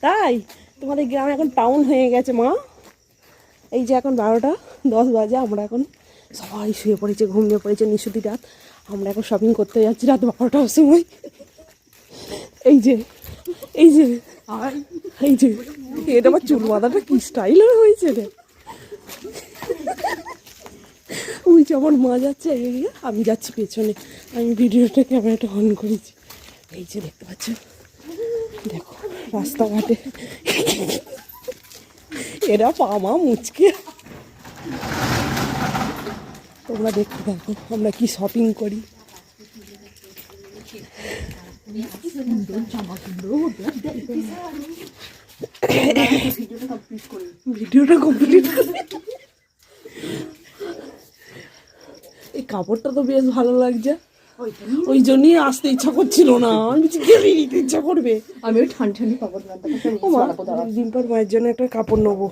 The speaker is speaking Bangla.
তাই তোমাদের গ্রাম এখন টাউন হয়ে গেছে মা। এই যে এখন 12:10 বাজে, আমরা এখন সবাই শুয়ে পড়েছে, ঘুমিয়ে পড়েছে নিশুতি রাত। আমরা এখন শপিং করতে যাচ্ছি রাত 12টার সময়। এই যে এই যে এই যে এটা আমার চুল বাঁধাটা কি স্টাইল হয়েছে রে। ওই যে আমার মা যাচ্ছে এগিয়ে, আমি যাচ্ছি পেছনে। আমি ভিডিওটা ক্যামেরাটা অন করেছি। এই যে দেখতে পাচ্ছ, দেখো রাস্তাঘাটে এরা পামা মুচকে। তোমরা দেখতে থাকো আমরা কি শপিং করি। ভিডিওটা কমপ্লিট করে এই কাপড়টা তো বেশ ভালো লাগছে, ওই জন্যই আসতে ইচ্ছা করছিল না। আমি বলছি গেলে নিতে ইচ্ছা করবে। আমি ওই ঠান্ডা কাপড় ডিম্পার মায়ের জন্য একটা কাপড় নেবো।